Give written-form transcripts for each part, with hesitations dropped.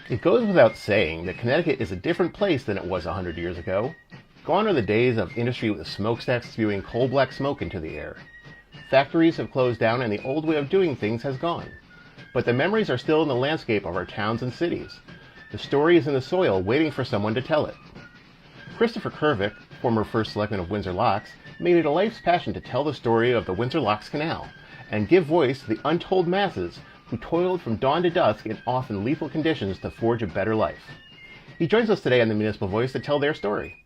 It goes without saying that Connecticut is a different place than it was 100 years ago. Gone are the days of industry with smokestacks spewing coal black smoke into the air. Factories have closed down and the old way of doing things has gone. But the memories are still in the landscape of our towns and cities. The story is in the soil waiting for someone to tell it. Christopher Kervick, former first selectman of Windsor Locks, made it a life's passion to tell the story of the Windsor Locks Canal and give voice to the untold masses who toiled from dawn to dusk in often lethal conditions to forge a better life. He joins us today on the Municipal Voice to tell their story.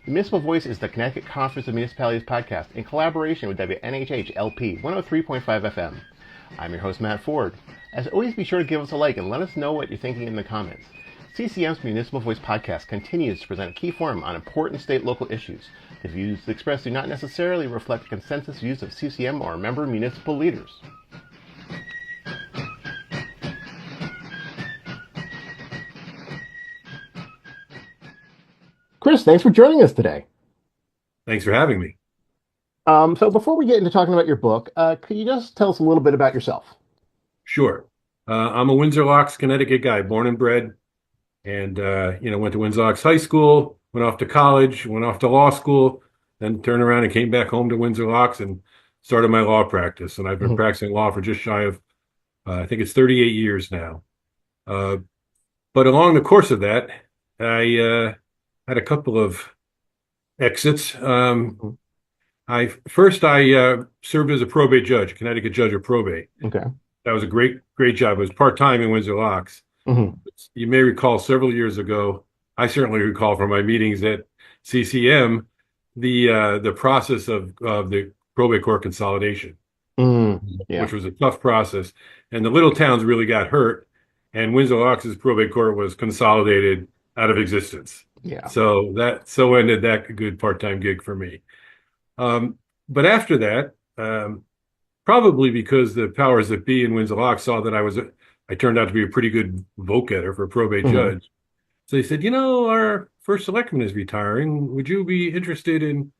The Municipal Voice is the Connecticut Conference of Municipalities podcast in collaboration with WNHH LP 103.5 FM. I'm your host, Matt Ford. As always, be sure to give us a like and let us know what you're thinking in the comments. CCM's Municipal Voice podcast continues to present a key forum on important state-local issues. The views expressed do not necessarily reflect the consensus views of CCM or member municipal leaders. Chris, thanks for joining us today. Thanks for having me. So before we get into talking about your book, could you just tell us a little bit about yourself? Sure. I'm a Windsor Locks, Connecticut guy, born and bred, and went to Windsor Locks High School, went off to college, went off to law school, then turned around and came back home to Windsor Locks and started my law practice. And I've been practicing law for just shy of, I think it's 38 years now. But along the course of that, I had a couple of exits. I served as a probate judge, Connecticut judge of probate. Okay. That was a great job. It was part-time in Windsor Locks. Mm-hmm. You may recall several years ago, I certainly recall from my meetings at CCM, the process of the probate court consolidation, which was a tough process. And the little towns really got hurt, and Windsor Locks' probate court was consolidated out of existence. Yeah. So ended that good part-time gig for me. But after that, probably because the powers that be in Windsor Locks saw that I turned out to be a pretty good vote-getter for a probate judge. So they said, our first selectman is retiring. Would you be interested in?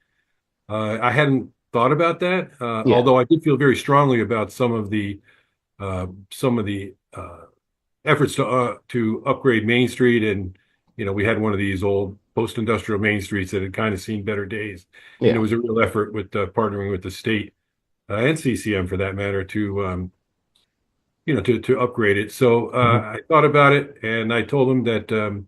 I hadn't thought about that, although I did feel very strongly about some of the efforts to upgrade Main Street, and we had one of these old post-industrial main streets that had kind of seen better days. And it was a real effort with partnering with the state and CCM for that matter to upgrade it. So I thought about it, and I told them that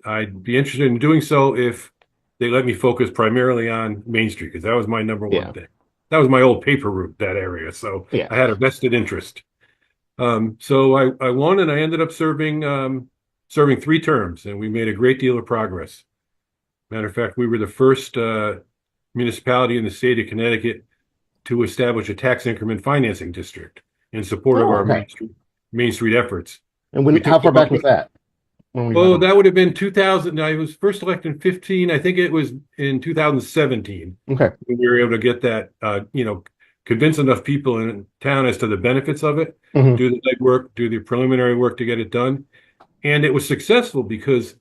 I'd be interested in doing so if they let me focus primarily on Main Street, because that was my number one thing. That was my old paper route, that area. So I had a vested interest. So I won, and I ended up serving 3 terms, and we made a great deal of progress. Matter of fact, we were the first municipality in the state of Connecticut to establish a tax increment financing district in support of our Main Street efforts. And how far back was that? That would have been 2000. I was first elected in 15. I think it was in 2017. Okay. When we were able to get that, convince enough people in town as to the benefits of it, do the legwork, do the preliminary work to get it done. And it was successful because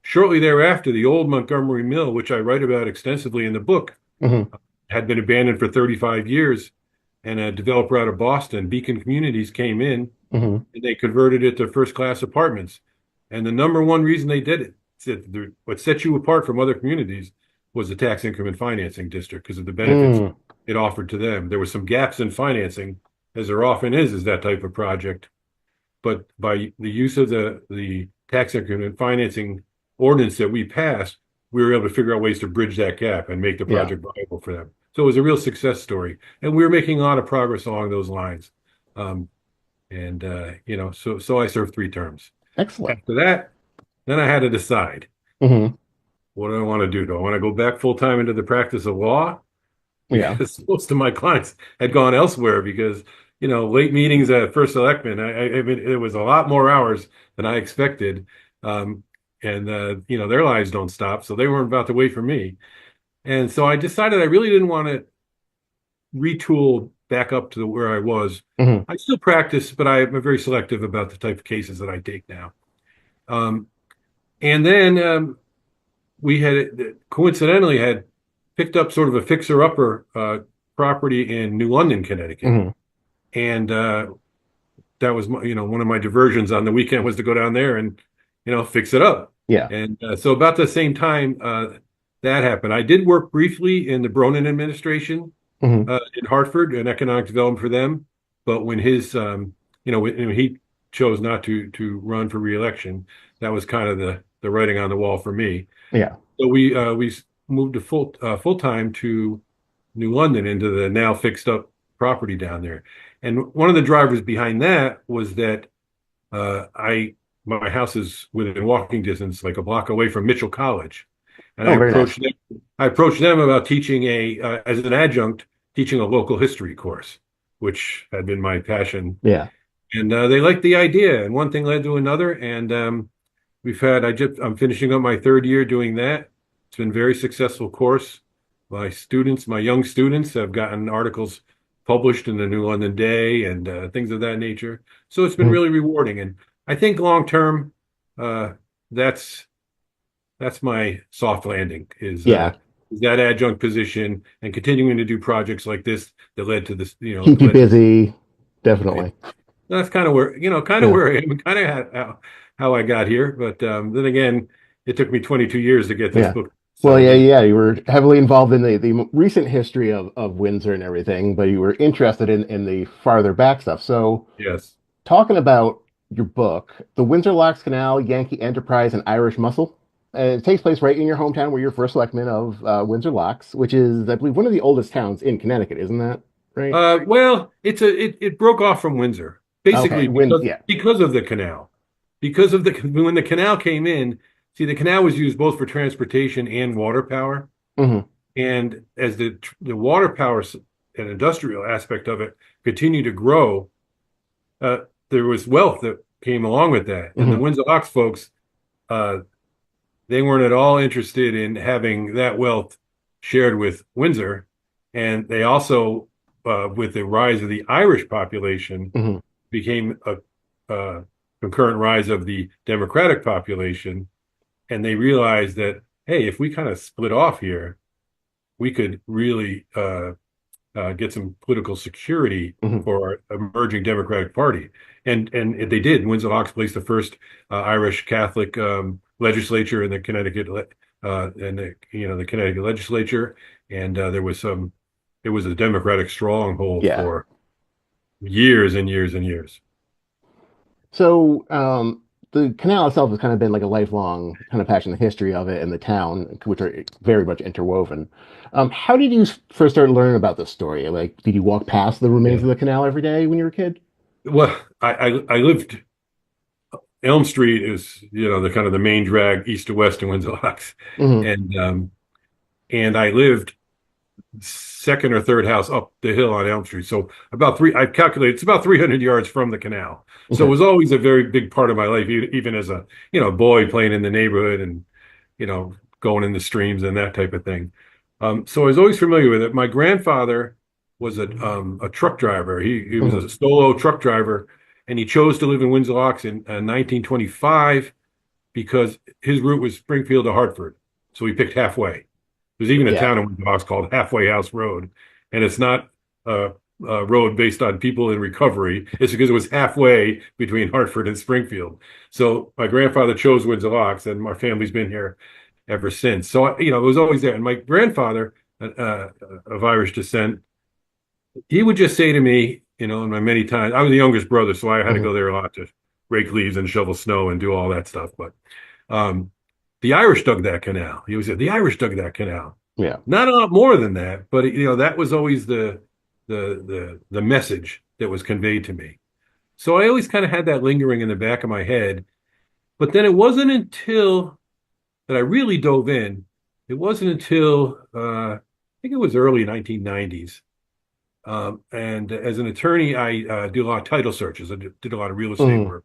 shortly thereafter, the old Montgomery Mill, which I write about extensively in the book, had been abandoned for 35 years. And a developer out of Boston, Beacon Communities, came in and they converted it to first-class apartments. And the number one reason they did it, what set you apart from other communities, was the tax increment financing district because of the benefits it offered to them. There were some gaps in financing, as there often is that type of project. But by the use of the tax increment financing ordinance that we passed, we were able to figure out ways to bridge that gap and make the project viable for them. So it was a real success story. And we were making a lot of progress along those lines. So I served 3 terms. Excellent. After that, then I had to decide, what do I want to do? Do I want to go back full-time into the practice of law? Because most of my clients had gone elsewhere because late meetings at first selectman, it was a lot more hours than I expected. Their lives don't stop, so they weren't about to wait for me. And so I decided I really didn't want to retool back up to where I was. I still practice, but I'm very selective about the type of cases that I take now. And then we had coincidentally had picked up sort of a fixer-upper property in New London, Connecticut. And was my, one of my diversions on the weekend was to go down there and fix it up. Yeah. And so about the same time that happened, I did work briefly in the Bronin administration Hmm. in Hartford and economic development for them. But when his when he chose not to run for reelection, that was kind of the writing on the wall for me. Yeah. So we moved to full time to New London into the now fixed up property down there. And one of the drivers behind that was that I my house is within walking distance, like a block away from Mitchell College, and Oh, very nice. I approached them about teaching as an adjunct, teaching a local history course, which had been my passion. Yeah. And they liked the idea, and one thing led to another, and I'm finishing up my third year doing that. It's been a very successful course. My young students have gotten articles published in the New London Day and things of that nature. So it's been Mhm. really rewarding. And I think long term, uh, that's my soft landing Yeah. is that adjunct position and continuing to do projects like this that led to this, Keep you busy. Definitely. that's kind of where, Yeah. where I am, kind of how I got here. But then again, it took me 22 years to get this Yeah. book Well, settled yeah, in. yeah. You were heavily involved in the recent history of Windsor and everything, but you were interested in the farther back stuff. So, Yes. talking about your book, The Windsor Locks Canal, Yankee Enterprise, and Irish Muscle. It takes place right in your hometown where you're first selectman of Windsor Locks, which is, I believe, one of the oldest towns in Connecticut, isn't that right? Well, it broke off from Windsor Okay, basically yeah. because of the canal, because of the when the canal came in. See, the canal was used both for transportation and water power, Hmm. and as the water power and industrial aspect of it continued to grow, uh, there was wealth that came along with that, and the Hmm. Windsor Locks folks, uh, they weren't at all interested in having that wealth shared with Windsor, and they also, with the rise of the Irish population Hmm. became a concurrent rise of the Democratic population, and they realized that, hey, if we kind of split off here, we could really get some political security Hmm. for our emerging Democratic Party. And they did. Windsor Locks placed the first Irish Catholic legislature in the Connecticut and the Connecticut legislature, and it was a Democratic stronghold Yeah. for years and years and years. So, the canal itself has kind of been like a lifelong kind of passion, the history of it and the town, which are very much interwoven. How did you first start learning about this story? Like, did you walk past the remains Yeah. of the canal every day when you were a kid? Well, I lived Elm Street is, the kind of the main drag east to west in Windsor Locks. Hmm. And I lived second or third house up the hill on Elm Street. So I've calculated it's about 300 yards from the canal. So it Okay. was always a very big part of my life, even as a, boy playing in the neighborhood and, going in the streams and that type of thing. So I was always familiar with it. My grandfather was a truck driver. He was Hmm. a solo truck driver, and he chose to live in Windsor Locks in 1925 because his route was Springfield to Hartford. So he picked halfway. There's even a Yeah. town in Windsor Locks called Halfway House Road, and it's not a road based on people in recovery. It's because it was halfway between Hartford and Springfield. So my grandfather chose Windsor Locks, and my family's been here ever since. So it was always there. And my grandfather, of Irish descent, he would just say to me, in my many times, I was the youngest brother, so I had to Hmm. go there a lot to rake leaves and shovel snow and do all that stuff. But um, the Irish dug that canal. He always said, the Irish dug that canal. Yeah. Not a lot more than that, but that was always the message that was conveyed to me. So I always kind of had that lingering in the back of my head. But then it wasn't until that I really dove in. It wasn't until I think it was early 1990s. And as an attorney, I do a lot of title searches. I did a lot of real estate Hmm. work.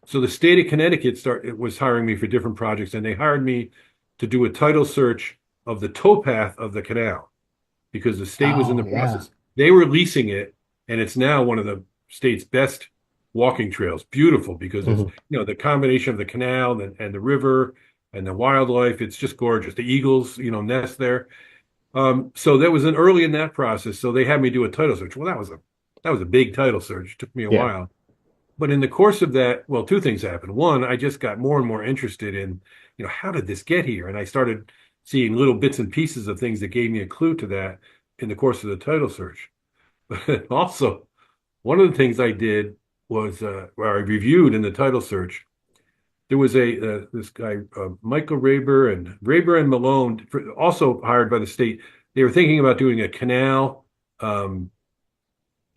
So the state of Connecticut was hiring me for different projects, and they hired me to do a title search of the towpath of the canal because the state was in Oh, the yeah. process. They were leasing it, and it's now one of the state's best walking trails. Beautiful because it's Hmm. the combination of the canal and the river and the wildlife. It's just gorgeous. The eagles, nest there. So that was an early in that process. So they had me do a title search. Well, that was a big title search. It took me a Yeah. while. but in the course of that, well, two things happened. One, I just got more and more interested in, how did this get here? And I started seeing little bits and pieces of things that gave me a clue to that in the course of the title search. But also, one of the things I did was where I reviewed in the title search. There was this guy Michael Raber and Malone, also hired by the state. They were thinking about doing a canal um,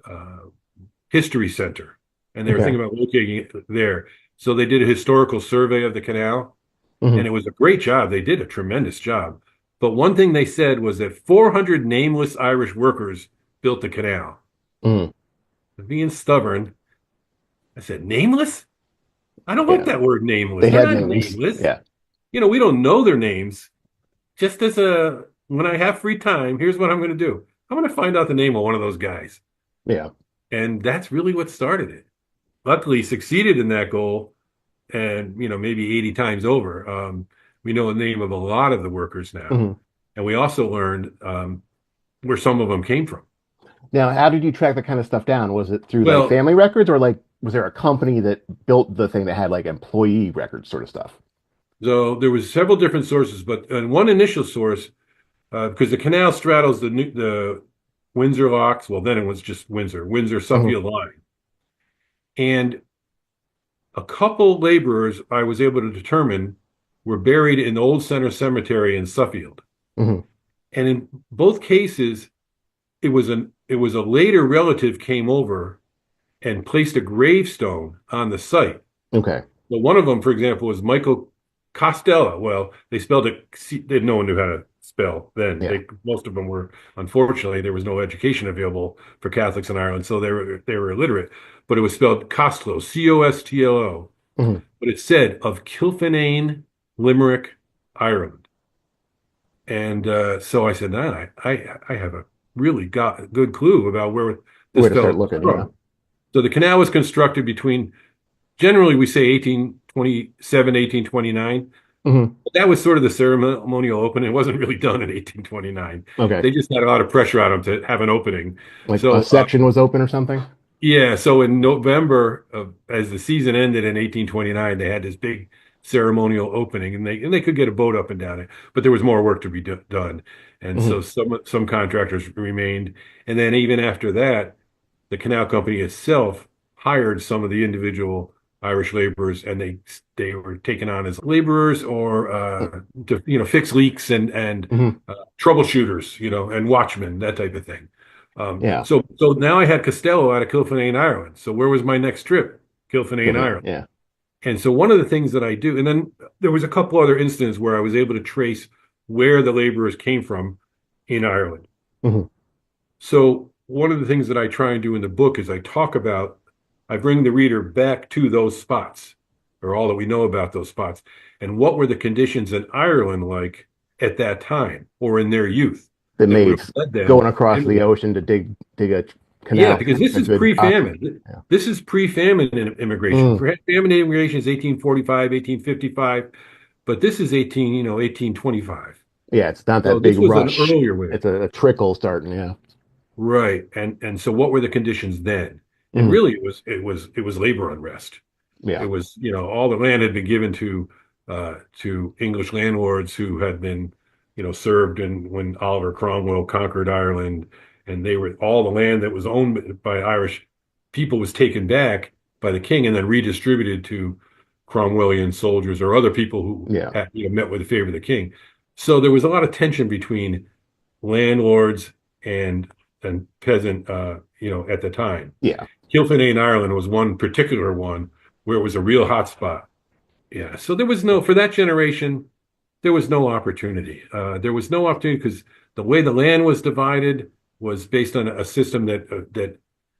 uh, history center, and they were Okay. thinking about locating it there. So they did a historical survey of the canal, and Hmm. it was a great job. They did a tremendous job. But one thing they said was that 400 nameless Irish workers built the canal. Hmm. Being stubborn, I said, nameless? I don't like Yeah. that word nameless. They They're had not names. nameless. Yeah. We don't know their names. Just when I have free time, here's what I'm going to do. I'm going to find out the name of one of those guys. Yeah. And that's really what started it. Luckily, succeeded in that goal, and maybe 80 times over. We know the name of a lot of the workers now, Hmm. and we also learned where some of them came from. Now, how did you track that kind of stuff down? Was it through like Well, family records or like was there a company that built the thing that had like employee records sort of stuff? so there was several different sources, but one initial source, because the canal straddles the Windsor locks. Well, then it was just Windsor Hmm. Suffield line, and a couple laborers I was able to determine were buried in the Old Center Cemetery in Suffield. Hmm. And in both cases, it was a later relative came over and placed a gravestone on the site. Okay. Well, one of them, for example, was Michael Costello. Well, they spelled it. No one knew how to spell then. Yeah. Most of them were, unfortunately, there was no education available for Catholics in Ireland, so they were illiterate. But it was spelled Costello, Costlo. Hmm. But it said of Kilfinane, Limerick, Ireland. And so I said, nah, I have a really got a good clue about where this Where to start fellow was looking? Yeah. from. So the canal was constructed between, generally we say 1827, 1829. Hmm. But that was sort of the ceremonial opening. It wasn't really done in 1829. Okay. They just had a lot of pressure on them to have an opening. Like a So section was open or something? yeah, so in November as the season ended in 1829, they had this big ceremonial opening, and they could get a boat up and down it, but there was more work to be done, and so Hmm. some contractors remained, and then even after that, the canal company itself hired some of the individual Irish laborers, and they were taken on as laborers or to fix leaks and Hmm. troubleshooters, and watchmen, that type of thing. Yeah. So now I had Costello out of Kilfinane, Ireland. So where was my next trip? Kilfinane, Killing. Ireland. Yeah. And so one of the things that I do, and then there was a couple other instances where I was able to trace where the laborers came from in Ireland. Hmm. So one of the things that I try and do in the book is I bring the reader back to those spots, or all that we know about those spots, and what were the conditions in Ireland like at that time or in their youth That that would made have led them. going across the ocean to dig a Yeah, canal because this a is good operation. pre-famine. Yeah. This is pre-famine immigration. Mm. Famine immigration is 1845, 1855, but this is 1825. Yeah, it's not So that big this was an rush. earlier wave. It's a trickle starting. Yeah. Right. And so what were the conditions then? And Mm. really it was labor unrest. It Yeah. was, all the land had been given to English landlords who had been, served in when Oliver Cromwell conquered Ireland, and they were all the land that was owned by Irish people was taken back by the king and then redistributed to Cromwellian soldiers or other people who Yeah. had, met with the favor of the king. So there was a lot of tension between landlords and peasant, at the time. Yeah. Kilfinane, Ireland was one particular one where it was a real hot spot. Yeah. So for that generation, there was no opportunity. There was no opportunity because the way the land was divided was based on a system that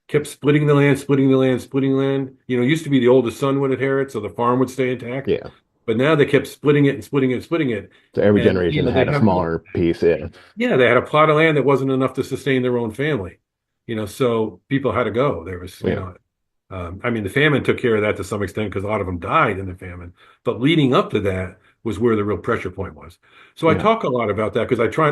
kept splitting the land, splitting the land, splitting land. It used to be the oldest son would inherit, so the farm would stay intact. Yeah. But now they kept splitting it and splitting it and splitting it. So every And generation they had a have smaller piece. Yeah. yeah, they had a plot of land that wasn't enough to sustain their own family. So people had to go. There was, Yeah. I mean, the famine took care of that to some extent because a lot of them died in the famine. But leading up to that was where the real pressure point was. So I Yeah. talk a lot about that because I try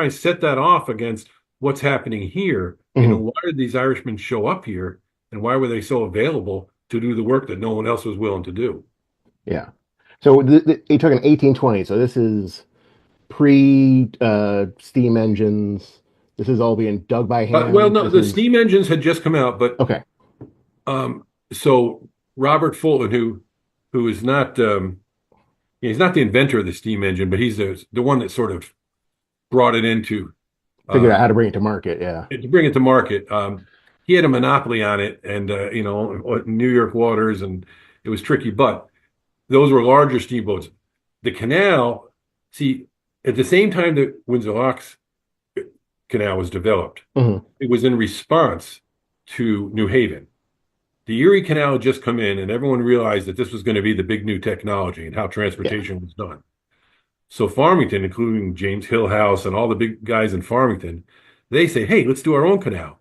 and set that off against what's happening here. Hmm. Why did these Irishmen show up here, and why were they so available to do the work that no one else was willing to do. Yeah. So you're talking 1820. So this is pre steam engines. This is all being dug by Well, hand. no, This the is steam engines had just come out, but okay. so Robert Fulton, who is not he's not the inventor of the steam engine, but he's the one that sort of brought it into Figured out how to um, bring it to market. Yeah. to bring it to market. He had a monopoly on it, and New York waters, and it was tricky. But those were larger steamboats. The canal, see, at the same time that Windsor Locks Canal was developed, Hmm. it was in response to New Haven. The Erie Canal had just come in, and everyone realized that this was going to be the big new technology and how Yeah. transportation was done. So Farmington, including James Hillhouse and all the big guys in Farmington, they say, "Hey, let's do our own canal."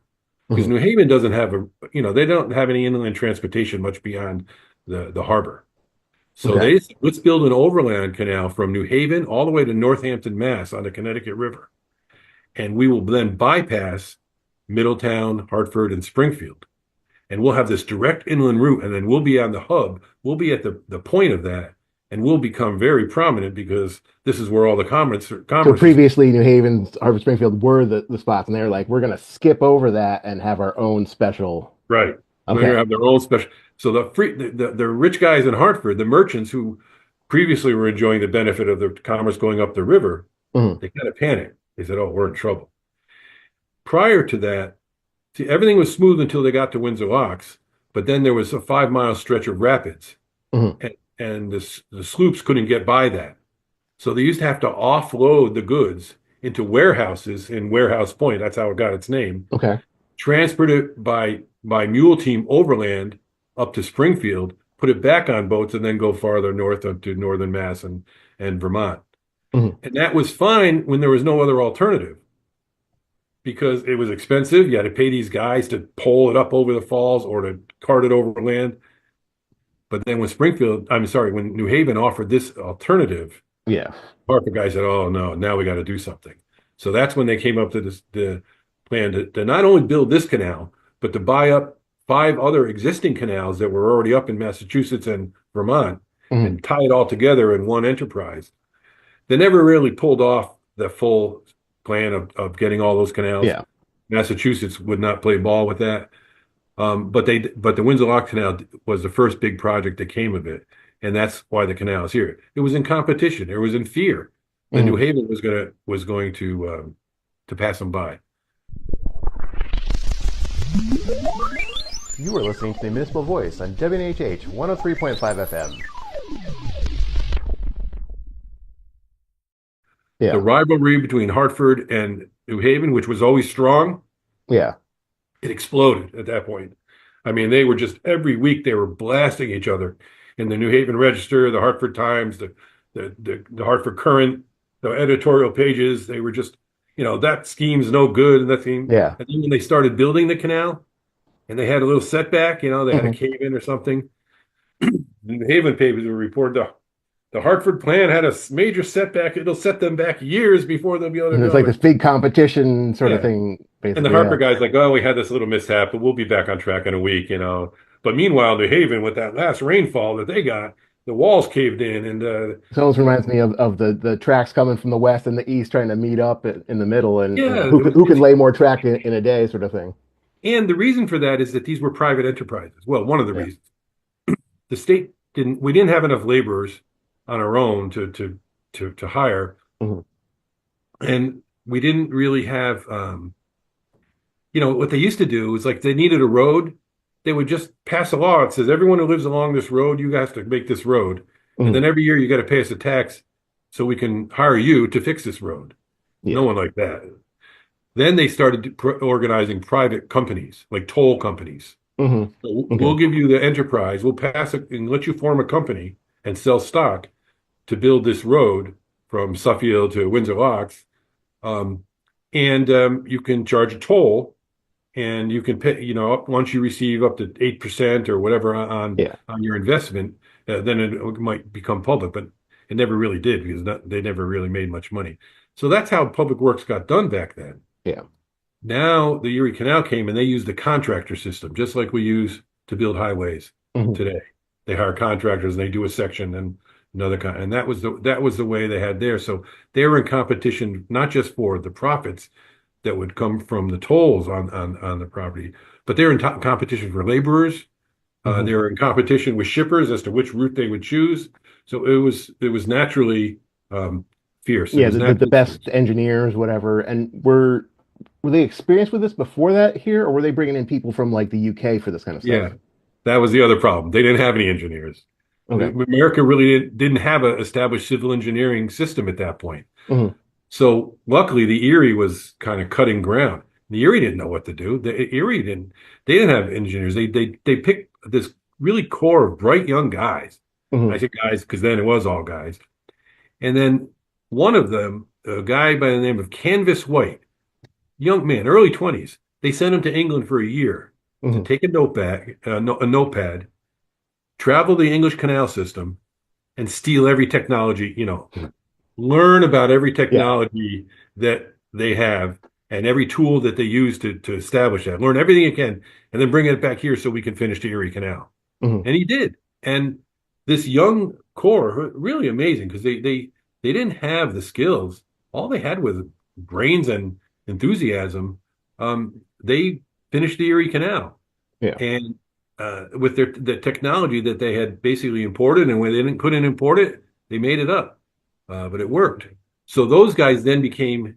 Because Hmm. New Haven doesn't have they don't have any inland transportation much beyond the harbor. So Okay. they said, let's build an overland canal from New Haven all the way to Northampton, Mass on the Connecticut River. And we will then bypass Middletown, Hartford, and Springfield. And we'll have this direct inland route, and then we'll be on the hub. We'll be at the point of that, and we'll become very prominent because this is where all the So commerce is. previously, New Haven, Harvard Springfield were the spots, and they're like, we're going to skip over that and have our own special. Right. They're going to Okay. have their own special. So the rich guys in Hartford, the merchants who previously were enjoying the benefit of the commerce going up the river, Hmm. they kind of panicked. They said, "Oh, we're in trouble." Prior to that, see, everything was smooth until they got to Windsor Locks, but then there was a 5 mile stretch of rapids, Hmm. and the sloops couldn't get by that. So they used to have to offload the goods into warehouses in Warehouse Point. That's how it got its name. Okay. Transport it by mule team overland up to Springfield, put it back on boats, and then go farther north up to northern Mass and Vermont. Hmm. And that was fine when there was no other alternative because it was expensive. You had to pay these guys to pole it up over the falls or to cart it over land. But then when New Haven offered this alternative, Yeah. Parker guy said, "Oh no, now we got to do something." So that's when they came up to the plan to not only build this canal, but to buy up 5 other existing canals that were already up in Massachusetts and Vermont Hmm. and tie it all together in one enterprise. They never really pulled off the full plan of getting all those canals. Yeah. Massachusetts would not play ball with that. But the Windsor Lock Canal was the first big project that came of it, and that's why the canal is here. It was in competition. It was in fear that New Hmm. Haven was going to pass them by. You are listening to the Municipal Voice on WNHH 103.5 FM. The Yeah. rivalry between Hartford and New Haven, which was always strong, Yeah. it exploded at that point. I mean, they were just every week they were blasting each other in the New Haven Register, the Hartford Times, the Hartford Current, the editorial pages. They were just, that scheme's no good and that thing. Yeah. And then when they started building the canal and they had a little setback, they had a Hmm. cave in or something. The New Haven papers would report the Hartford plan had a major setback. It'll set them back years before they'll be able to And it's build like it. this big competition sort of Yeah. thing, And the basically. Harper Yeah. guy's like, "Oh, we had this little mishap, but we'll be back on track in a week." But meanwhile, New Haven, with that last rainfall that they got, the walls caved in, and It almost reminds me of the tracks coming from the west and the east trying to meet up in the middle, and yeah, who can lay more track in a day, sort of thing. and the reason for that is that these were private enterprises. Well, one of the Yeah. reasons the state we didn't have enough laborers on our own to hire, Hmm. and we didn't really have what they used to do was like they needed a road, they would just pass a law that says everyone who lives along this road, you guys to make this road. And Hmm. then every year you got to pay us a tax so we can hire you to fix this road. No Yeah. one like that. Then they started organizing private companies, like toll companies. Hmm. So we'll Okay. give you the enterprise, we'll pass it and let you form a company and sell stock to build this road from Suffield to Windsor Locks. Um, and you can charge a toll and you can pay, once you receive up to 8% or whatever Yeah. on your investment, then it might become public, but it never really did because they never really made much money. So that's how public works got done back then. Yeah. Now the Erie Canal came and they used the contractor system, just like we use to build highways. Hmm. today. They hire contractors and they do a section and another and that was the way they had there. So they were in competition not just for the profits that would come from the tolls on the property, but they're in competition for laborers. Hmm. They were in competition with shippers as to which route they would choose. So it was naturally fierce. It Yeah, was the naturally best fierce. engineers, whatever. And were they experienced with this before that here, or were they bringing in people from like the UK for this kind of stuff? Yeah, that was the other problem. They didn't have any engineers. Okay. America really didn't have an established civil engineering system at that point. Hmm. So luckily, the Erie was kind of cutting ground. The Erie didn't know what to do. The Erie didn't. They didn't have engineers. They picked this really core of bright young guys. I Hmm. say guys because then it was all guys. And then one of them, a guy by the name of Canvas White, young man, early 20s, they sent him to England for a year to Hmm. take a notepad, travel the English canal system, and steal every technology, learn about every Yeah. technology that they have and every tool that they use to establish that. Learn everything you can, and then bring it back here so we can finish the Erie Canal. Hmm. And he did. And this young core, really amazing because they didn't have the skills. All they had was brains and enthusiasm. They finished the Erie Canal, Yeah. and with the technology that they had basically imported, and when they couldn't import it, they made it up. But it worked. So those guys then became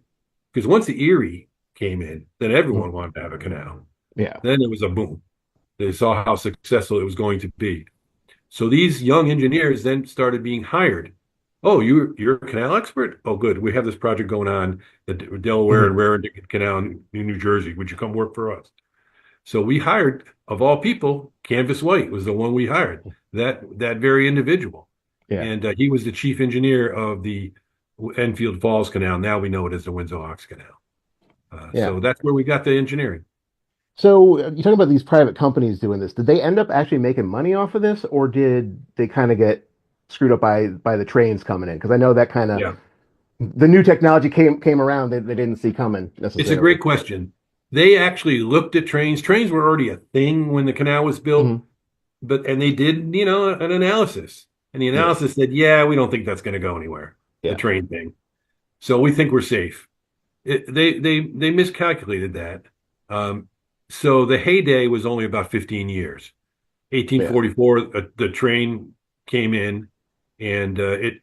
because once the Erie came in, then Mhm. everyone wanted to have a canal. Yeah. Then it was a boom. They saw how successful it was going to be. So these young engineers then started being hired. Oh, you're a canal expert? Oh, good. We have this project going on at Delaware Hmm. and Raritan Canal in New Jersey. Would you come work for us? So we hired, of all people, Canvas White was the one we hired. That very individual, Yeah. and he was the chief engineer of the Enfield Falls Canal. Now we know it as the Windsor Locks Canal. Yeah. So that's where we got the engineering. So you talk about these private companies doing this. Did they end up actually making money off of this, or did they kind of get screwed up by the trains coming in? Because I know that kind of Yeah, the new technology came around they didn't see coming it's a necessarily. great question. They actually looked at trains. Trains were already a thing when the canal was built, Hmm. and they did, an analysis. And the Yeah. analysis said, yeah, we don't think that's going to go anywhere, the Yeah. train thing. So we think we're safe. They miscalculated that. Um, so the heyday was only about 15 years. Yeah. 1844, the train came in, and it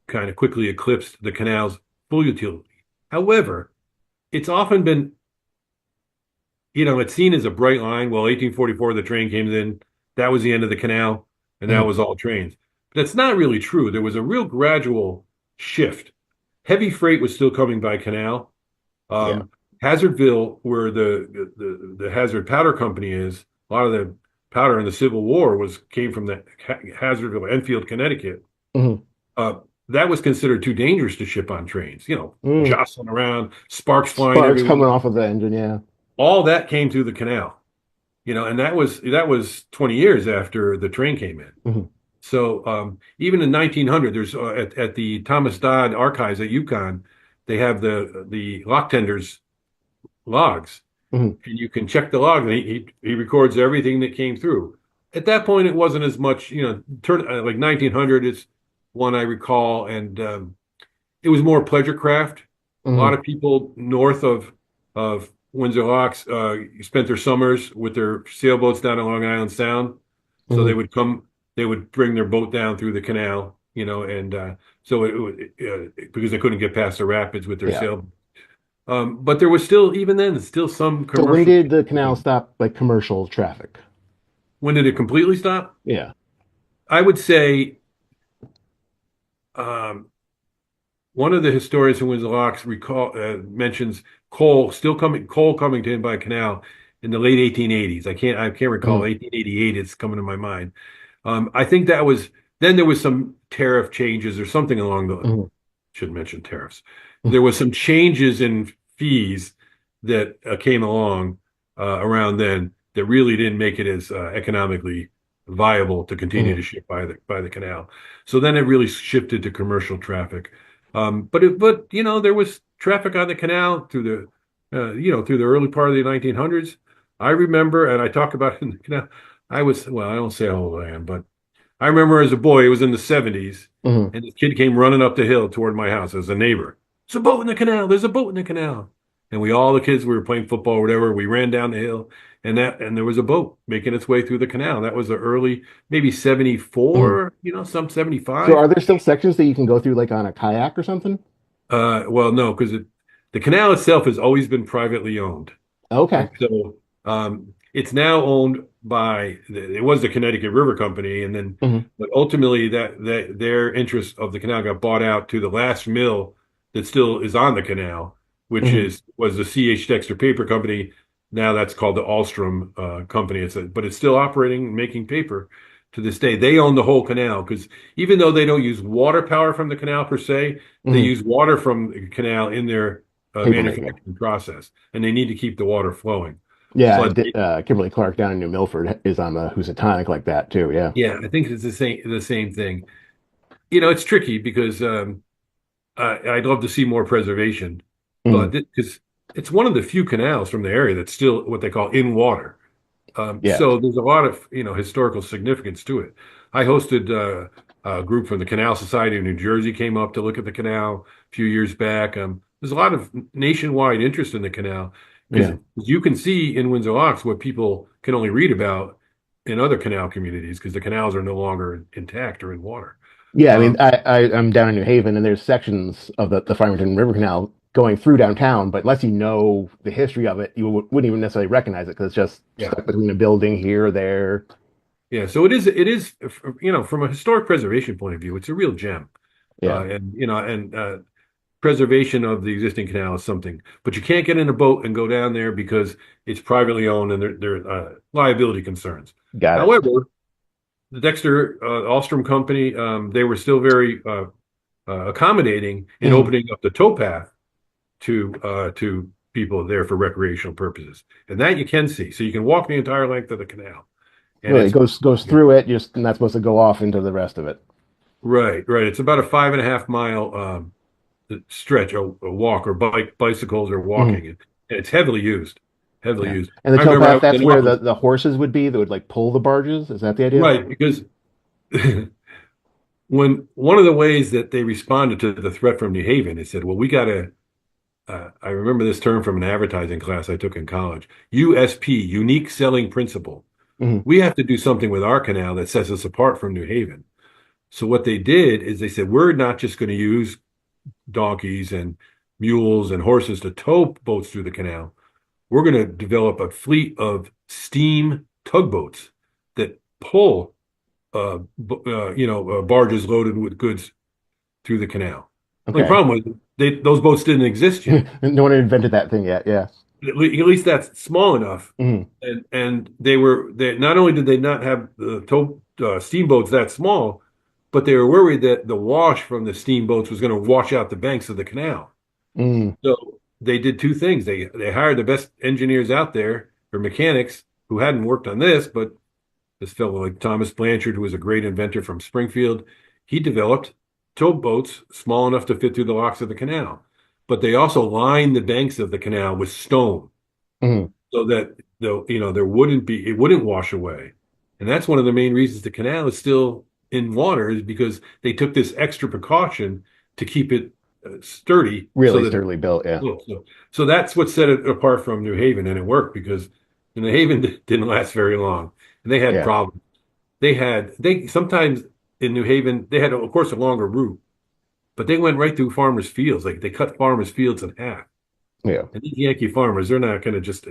kind of quickly eclipsed the canal's full utility. However, it's often been, it's seen as a bright line. Well, 1844, the train came in, that was the end of the canal, and that Hmm. was all trains. But that's not really true. There was a real gradual shift. Heavy freight was still coming by canal. Yeah. Hazardville, where the Hazard Powder Company is, a lot of the powder in the Civil War came from the Hazardville, Enfield, Connecticut. Hmm. Uh, that was considered too dangerous to ship on trains. Mm. Jostling around, sparks flying Sparks everywhere. coming off of the engine. Yeah. All that came through the canal. And that was 20 years after the train came in. Hmm. So even in 1900, there's at the Thomas Dodd Archives at UConn, they have the lock tenders logs, Hmm. and you can check the log, and he records everything that came through. At that point, it wasn't as much, like 1900 is one I recall, and it was more pleasure craft. A lot Hmm. of people north of Windsor Locks spent their summers with their sailboats down in Long Island Sound, so Hmm. they would bring their boat down through the canal, and so because they couldn't get past the rapids with their Yeah. sail. But there was still, even then, still some So when commercial. did the canal stop like commercial traffic? When did it completely stop? Yeah. I would say um, one of the historians who was Locks mentions coal coming to him by canal in the late 1880s. I can't recall Hmm. 1888. It's coming to my mind. I think that was then there was some tariff changes or something along the Hmm. should mention tariffs. There was some changes in fees that came along around then that really didn't make it as economically viable to continue Hmm. to ship by the canal. So then it really shifted to commercial traffic. But there was traffic on the canal through the early part of the 1900s. I remember, and I talk about it in the canal. well, I don't say how old I am, but I remember as a boy, it was in the 70s, Hmm. and this kid came running up the hill toward my house as a neighbor. There's a boat in the canal. There's a boat in the canal. And all the kids, we were playing football or whatever, we ran down the hill, and there was a boat making its way through the canal. That was the early, maybe Hmm. 74, some So 75. are there still sections that you can go through like on a kayak or something? Well, no, because the canal itself has always been privately owned. Okay. And so it's now owned by it was the Connecticut River Company, and then Hmm. but ultimately that their interest of the canal got bought out to the last mill that still is on the canal, which Hmm. is was the C.H. Dexter Paper Company. Now that's called the Alstrom Company. But it's still operating and making paper to this day. They own the whole canal because even though they don't use water power from the canal per se, they Hmm. use water from the canal in their Paper making. manufacturing process, and they need to keep the water flowing. Yeah, So Kimberly Clark down in New Milford is on the Housatonic like that too. Yeah. yeah, I think it's the same thing. It's tricky because I'd love to see more preservation, Hmm. but because it's one of the few canals from the area that's still what they call in water. Yeah. So there's a lot of historical significance to it. I hosted a group from the Canal Society of New Jersey came up to look at the canal a few years back. There's a lot of nationwide interest in the canal because Yeah. you can see in Windsor Locks what people can only read about in other canal communities because the canals are no longer intact or in water. Yeah, I mean, Um, I'm down in New Haven, and there's sections of the Farmington River Canal going through downtown, but unless you know the history of it, you wouldn't even necessarily recognize it because it's just yeah, stuck between a building here or there. yeah. So it is from a historic preservation point of view, it's a real gem. Yeah, And preservation of the existing canal is something, but you can't get in a boat and go down there because it's privately owned and there are liability concerns. got it. However, the Dexter Alstrom Company, they were still very accommodating in Mhm. opening up the towpath to people there for recreational purposes, and that you can see. So you can walk the entire length of the canal, and Really, it it's goes through it, just not supposed to go off into the rest of it. right, right. It's about a 5.5 mile stretch, a walk, or bicycles or Mhm. walking, and it's heavily used, heavily Yeah, used. and the I remember I towpath, was that's in where office, the horses would be that would like pull the barges. Is that the idea? right, because when one of the ways that they responded to the threat from New Haven, they said, "Well, we got to." I remember this term from an advertising class I took in college. USP, unique selling principle. Hmm. We have to do something with our canal that sets us apart from New Haven. So what they did is they said, we're not just going to use donkeys and mules and horses to tow boats through the canal. We're going to develop a fleet of steam tugboats that pull, barges loaded with goods through the canal. The only Okay. problem was those boats didn't exist yet. No one had invented that thing yet. Yeah. At least that's small enough. Hmm. And they not only did they not have the steamboats that small, but they were worried that the wash from the steamboats was going to wash out the banks of the canal. Mm. So they did two things. They hired the best engineers out there or mechanics who hadn't worked on this, but this fellow like Thomas Blanchard, who was a great inventor from Springfield, he developed towboats small enough to fit through the locks of the canal. But they also lined the banks of the canal with stone Hmm. so that there wouldn't be it wouldn't wash away. And that's one of the main reasons the canal is still in water is because they took this extra precaution to keep it sturdy so Really that sturdily built. Yeah. so that's what set it apart from New Haven, and it worked because New Haven didn't last very long, and they had Yeah. problems. They sometimes in New Haven they had of course a longer route, but they went right through farmers' fields. Like they cut farmers' fields in half. Yeah. And these Yankee farmers, they're not going to just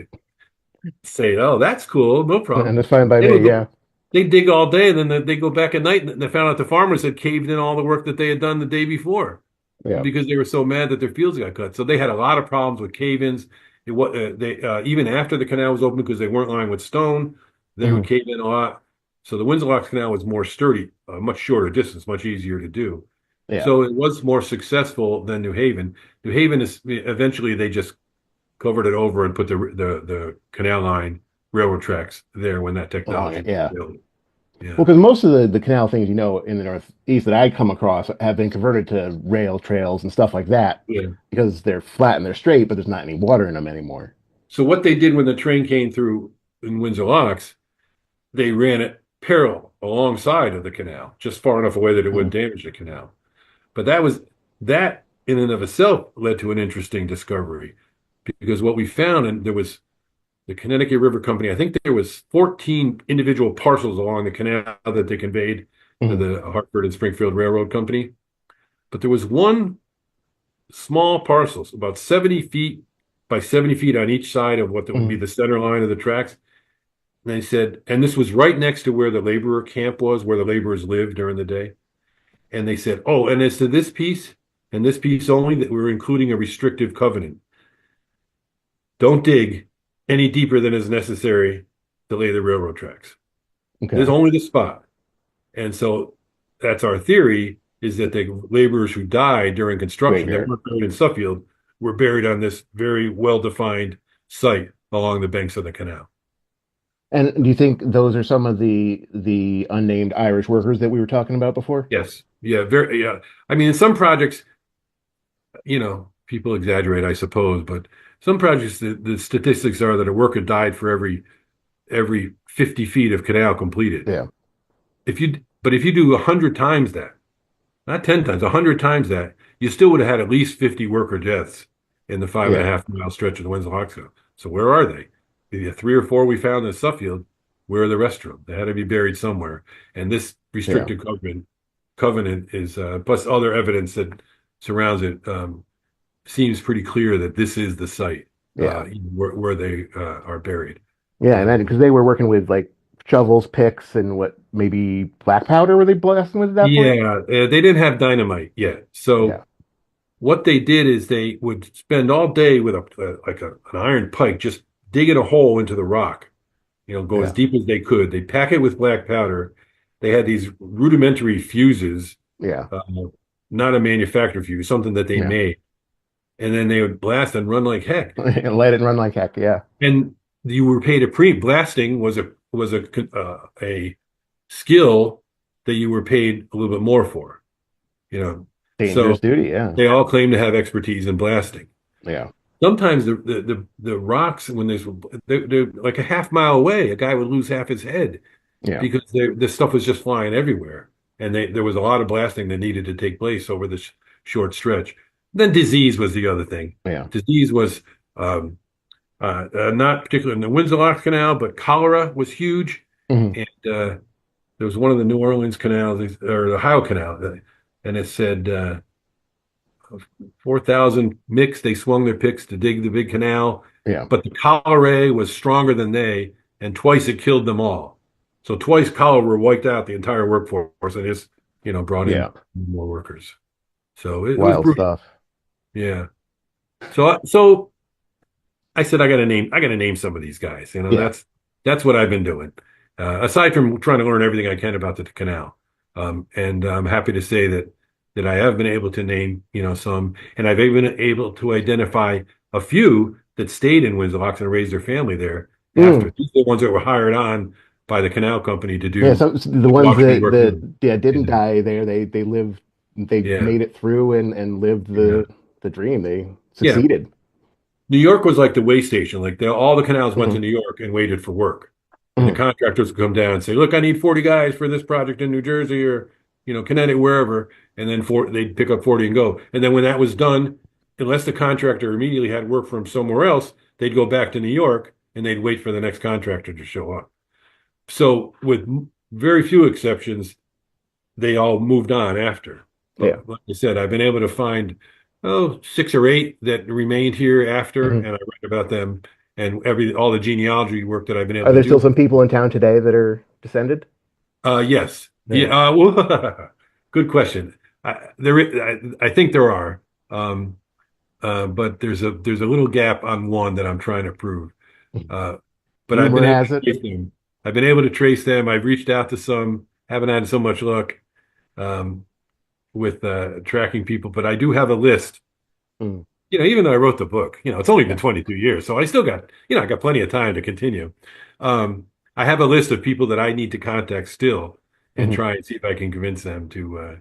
say, "Oh, that's cool, no And problem." that's fine by They me. would go, Yeah. they dig all day, and then they go back at night, and they found out the farmers had caved in all the work that they had done the day before Yeah. because they were so mad that their fields got cut. So they had a lot of problems with cave-ins. They even after the canal was open because they weren't lined with stone, they would Hmm. cave in a lot. So the Windsor Locks Canal was more sturdy, much shorter distance, much easier to do. Yeah. So it was more successful than New Haven. New Haven is eventually they just covered it over and put the canal line railroad tracks there when that Along technology it. was Yeah. built. Well, Yeah. because most of the canal things, in the Northeast that I come across have been converted to rail trails and stuff like that Yeah. because they're flat and they're straight, but there's not any water in them anymore. So what they did when the train came through in Windsor Locks, they ran it parallel alongside of the canal, just far enough away that it Mm. wouldn't damage the canal. But that in and of itself led to an interesting discovery because what we found, and there was the Connecticut River Company, I think there was 14 individual parcels along the canal that they conveyed to Mm. the Hartford and Springfield Railroad Company. But there was one small parcel, about 70 feet by 70 feet on each side of what would be Mm. the center line of the tracks. And they said, and this was right next to where the laborer camp was, where the laborers lived during the day. And they said, oh, and as to this piece and this piece only, that we're including a restrictive covenant. Don't dig any deeper than is necessary to lay the railroad tracks. There's Okay. only the spot. And so that's our theory is that the laborers who died during construction that Graveyard. weren't buried in Suffield were buried on this very well-defined site along the banks of the canal. And do you think those are some of the unnamed Irish workers that we were talking about before? Yes. Yeah, very yeah. I mean, in some projects, people exaggerate, I suppose, but some projects the statistics are that a worker died for every 50 feet of canal completed. Yeah. If you do 100 times that, not 10 times, 100 times that, you still would have had at least 50 worker deaths in the five and a Yeah. half mile stretch of the Windsor-Oxo. So where are they? The three or four we found in Suffield, where are the rest of them? They had to be buried somewhere. And this Yeah. restricted covenant is, plus other evidence that surrounds it, seems pretty clear that this is the site Yeah. where they are buried. Yeah. Uh, And because they were working with like shovels, picks, and what maybe black powder were they blasting with at that point? yeah, they didn't have dynamite yet. So Yeah. what they did is they would spend all day with an iron pike just digging a hole into the rock, go as Yeah. deep as they could. They pack it with black powder. They had these rudimentary fuses, Yeah. uh, not a manufactured fuse, something that they Yeah. made. And then they would blast and run like heck. Let it run like heck. Yeah. And you were paid a pre blasting was a skill that you were paid a little bit more for, you know. Dangerous So duty. Yeah. they all claim to have expertise in blasting. Yeah. Sometimes the rocks when they're like a half mile away, a guy would lose half his head Yeah. because this stuff was just flying everywhere, and there was a lot of blasting that needed to take place over this short stretch. Then disease was the other thing. Yeah. Disease was not particularly in the Windsor-Locks Canal, but cholera was huge, Hmm. and there was one of the New Orleans canals or the Ohio Canal, and it said 4,000 mixed. They swung their picks to dig the big canal, Yeah. but the cholera was stronger than they, and twice it killed them all. So twice cholera wiped out the entire workforce, and it's brought in Yeah. more workers. So it was Wild brutal. stuff. Yeah. So I said I got to name some of these guys. Yeah. That's what I've been doing. Aside from trying to learn everything I can about the canal, and I'm happy to say that I have been able to name some, and I've even been able to identify a few that stayed in Windsor-Locks and raised their family there Mm. after. These are the ones that were hired on by the canal company to Yeah. do So the the ones watershed that work. yeah didn't die there, they lived, they Yeah, made it through and lived yeah, the dream. They yeah. succeeded. New York was like the way station. Like all the canals went to Hmm. New York and waited for work. And the Hmm. contractors would come down and say, "Look, I need 40 guys for this project in New Jersey or Connecticut, wherever." And then they'd pick up 40 and go. And then when that was done, unless the contractor immediately had work from somewhere else, they'd go back to New York and they'd wait for the next contractor to show up. So with very few exceptions, they all moved on after. Yeah. But like I said, I've been able to find six or eight that remained here after, Hmm. and I write about them and all the genealogy work that I've been able Are to there still do. some people in town today that are descended? Yes. Yeah. Yeah. Well, good question. I think there are, but there's a little gap on one that I'm trying to prove. Uh, but I've Rumor been able has to it. trace them. I've been able to trace them. I've reached out to some. Haven't had so much luck um, with tracking people, but I do have a list. Mm. Even though I wrote the book, it's only been Yeah. 22 years, so I still got, I got plenty of time to continue. I have a list of people that I need to contact still and Hmm. try and see if I can convince them to,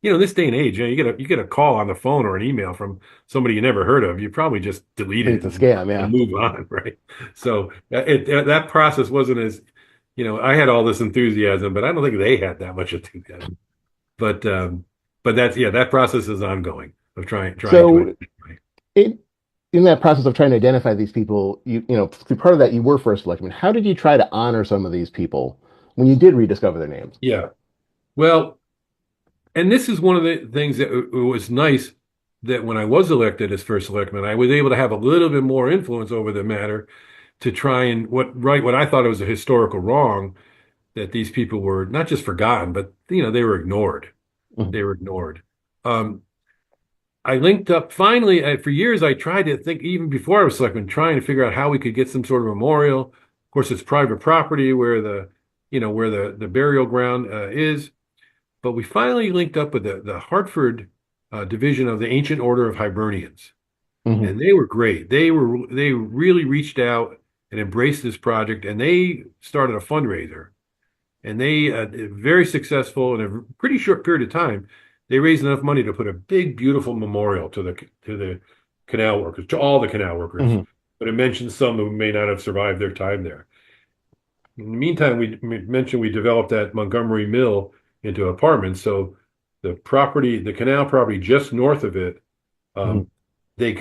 this day and age, you get a call on the phone or an email from somebody you never heard of, you probably just delete Think it it's a scam. and Yeah. move on, right? So that process wasn't as I had all this enthusiasm, but I don't think they had that much enthusiasm. But that's that process is ongoing of trying to So identify. it in that process of trying to identify these people, through part of that you were first selectman. How did you try to honor some of these people when you did rediscover their names? Yeah. Well, and this is one of the things that it was nice that when I was elected as first selectman, I was able to have a little bit more influence over the matter to try and what I thought it was a historical wrong that these people were not just forgotten, but they were ignored. Mhm. They were ignored. Um, I linked up finally. For years, I tried to think, even before I was selectman, trying to figure out how we could get some sort of memorial. Of course, it's private property where the burial ground is. But we finally linked up with the Hartford division of the Ancient Order of Hibernians, Mhm. and they were great. They really reached out and embraced this project, and they started a fundraiser, and they very successful in a pretty short period of time. They raised enough money to put a big, beautiful memorial to the canal workers, to all the canal workers. Mhm. But it mentions some who may not have survived their time there. In the meantime, we mentioned we developed that Montgomery Mill into apartments. So the canal property just north of it, Mhm. um, they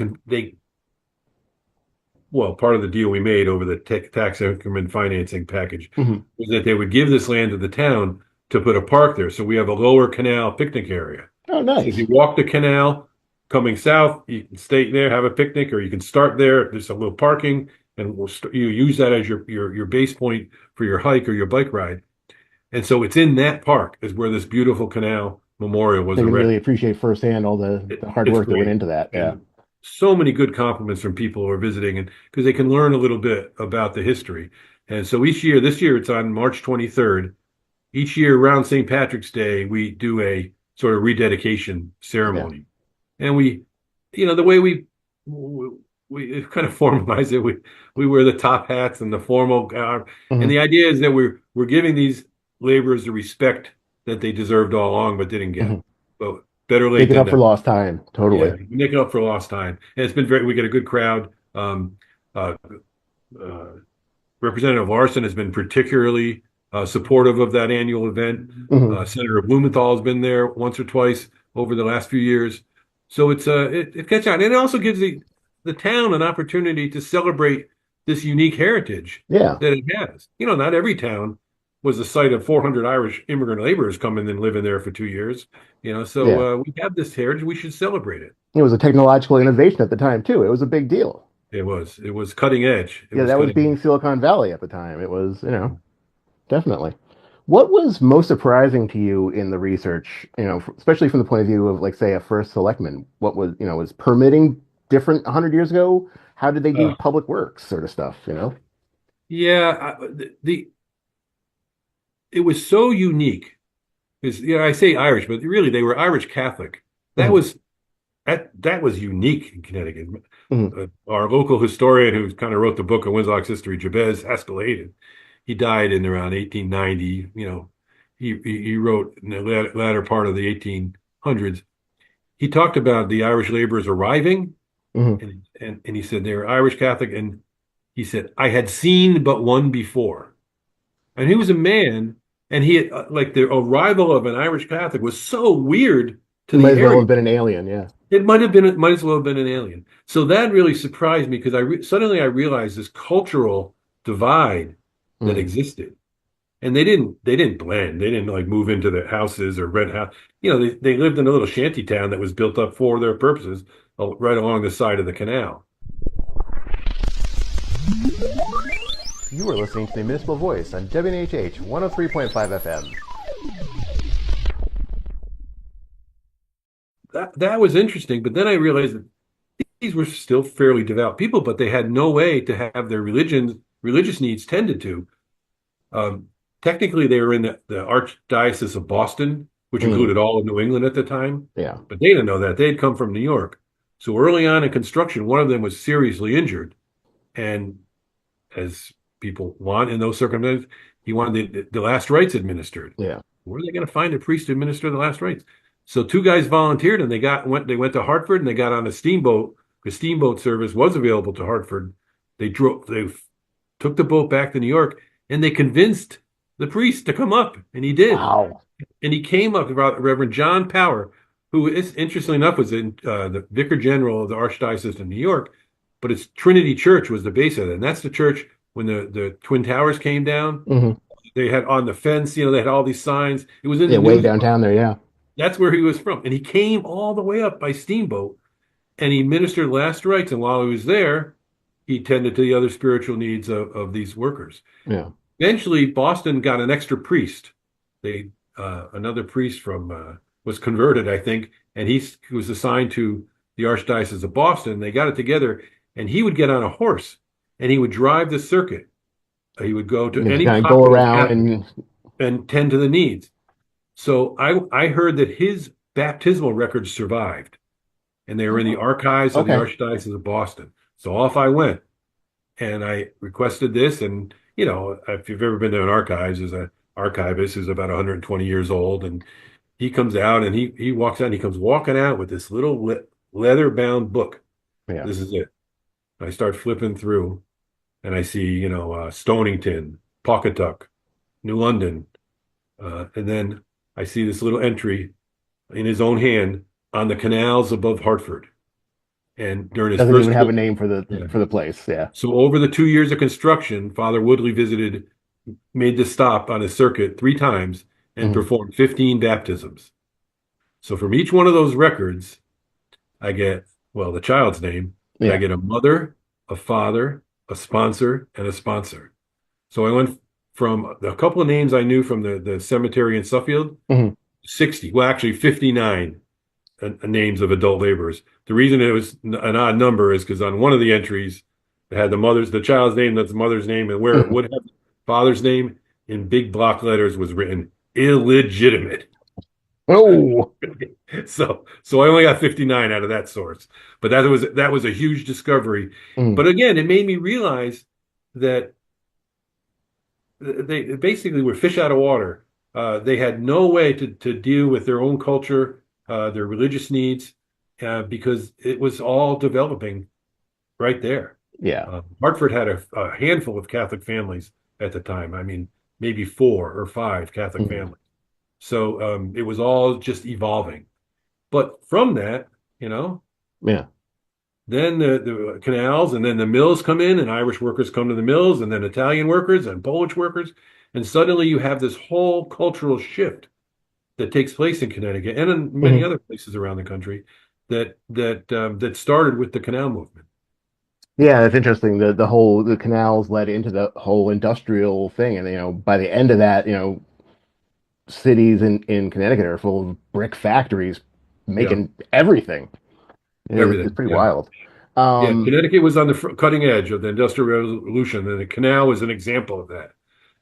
well, part of the deal we made over the tax increment financing package Mhm. was that they would give this land to the town to put a park there. So we have a lower canal picnic area. Oh, So if you nice. walk the canal coming south, you can stay there, have a picnic, or you can start there. There's a little parking, and you use that as your base point for your hike or your bike ride. And so it's in that park is where this beautiful canal memorial was They can really erected. appreciate firsthand all the hard It's work that went great. into that. Yeah. And so many good compliments from people who are visiting and because they can learn a little bit about the history. And so this year it's on March 23rd. Each year around St. Patrick's Day, we do a sort of rededication Yeah. ceremony. And the way we kind of formalize it, we wear the top hats and the formal and Mhm. the idea is that we're giving these laborers the respect that they deserved all along but didn't get. Mhm. But better late Make it than up for never. lost time. Yeah, Totally. make it up for lost time. And it's been we get a good crowd. Uh, uh, Representative Larson has been particularly supportive of that annual event. Mhm. Senator Blumenthal has been there once or twice over the last few years. So it gets out, and it also gives the town an opportunity to celebrate this unique heritage Yeah. that it has. Not every town was the site of 400 Irish immigrant laborers coming and living there for 2 years. Yeah. So we have this heritage. We should celebrate it. It was a technological innovation at the time too. It was a big deal. It was cutting edge. It Yeah, was that was cutting being edge. Silicon Valley at the time. It was, definitely. What was most surprising to you in the research, especially from the point of view of, like, say, a first selectman? What was permitting different 100 years ago? How did they do Uh, public works sort of stuff? yeah, it was so unique. Because I say Irish, but really they were Irish Catholic. That Hmm. was that was unique in Connecticut. Hmm. Our local historian, who kind of wrote the book of Windsor history, Jabez Escalated, he died in around 1890. He wrote in the latter part of the 1800s. He talked about the Irish laborers arriving, Hmm. and he said they were Irish Catholic, and he said I had seen but one before. And he was a man, and he had, like the arrival of an Irish Catholic was so weird to Might the as well area. have been an alien. Yeah. It might as well have been an alien. So that really surprised me because suddenly I realized this cultural divide that Hmm. existed, and they didn't blend. They didn't like move into the houses or rent house. They lived in a little shanty town that was built up for their purposes, right along the side of the canal. You are listening to the Municipal Voice on WNHH 103.5 FM. That was interesting, but then I realized that these were still fairly devout people, but they had no way to have their religious needs tended to. Um, Technically, they were in the Archdiocese of Boston, which Hmm. included all of New England at the time, Yeah. but they didn't know that. They had come from New York. So early on in construction, one of them was seriously injured. And as people want in those circumstances, he wanted the last rites administered. Yeah. Where are they going to find a priest to administer the last rites? So two guys volunteered and they went to Hartford and they got on a steamboat. The steamboat service was available to Hartford. They took the boat back to New York and they convinced the priest to come up, and he did. Wow. And he came up about Reverend John Power, who is interestingly enough was in the Vicar General of the Archdiocese of New York, but it's Trinity Church was the base of it, and that's the church when the Twin Towers came down. Hmm. They had on the fence, they had all these signs. It was in Yeah, the way news. downtown there. Yeah. That's where he was from, and he came all the way up by steamboat, and he ministered last rites. And while he was there, he tended to the other spiritual needs of these workers. Yeah. Eventually, Boston got an extra priest. They another priest from was converted, I think, and he was assigned to the Archdiocese of Boston. They got it together, and he would get on a horse and he would drive the circuit. He would go to You just any kind of go pocket of around Catholic and and tend to the needs. So I heard that his baptismal records survived, and they were in the archives of the okay. Archdiocese of Boston. So off I went, and I requested this. And if you've ever been to an archives, there's an archivist who's about 120 years old, and he comes out and he walks out and he comes walking out with this little leather-bound book. Yeah. This is it. I start flipping through, and I see Stonington, Pawcatuck, New London, and then I see this little entry in his own hand on the canals above Hartford. And during his Doesn't first even have a trip, name for yeah. the place. Yeah. So over the 2 years of construction, Father Woodley made the stop on his circuit 3 times and Hmm. performed 15 baptisms. So from each one of those records, I get, well, the child's name, and I Yeah. get a mother, a father, a sponsor, and a sponsor. So I went from a couple of names I knew from the cemetery in Suffield, Hmm. 60, well, actually 59 names of adult laborers. The reason it was an odd number is because on one of the entries, it had the child's name, that's the mother's name, and where it Hmm. would have father's name in big block letters was written illegitimate. Oh. So I only got 59 out of that source. But that was a huge discovery. Mm. But again, it made me realize that they basically were fish out of water. They had no way to deal with their own culture, their religious needs, because it was all developing right there. Yeah. Hartford had a handful of Catholic families at the time. I mean, maybe 4 or 5 Catholic Mhm. families. So it was all just evolving. But from that, Yeah. then the canals and then the mills come in, and Irish workers come to the mills, and then Italian workers and Polish workers. And suddenly you have this whole cultural shift that takes place in Connecticut and in many Mhm. other places around the country that started with the canal movement. Yeah, that's interesting. The canals led into the whole industrial thing, and by the end of that, cities in Connecticut are full of brick factories Yeah, making everything. It's everything. pretty Yeah. wild. Yeah, Um, Connecticut was on the cutting edge of the Industrial Revolution, and the canal was an example of that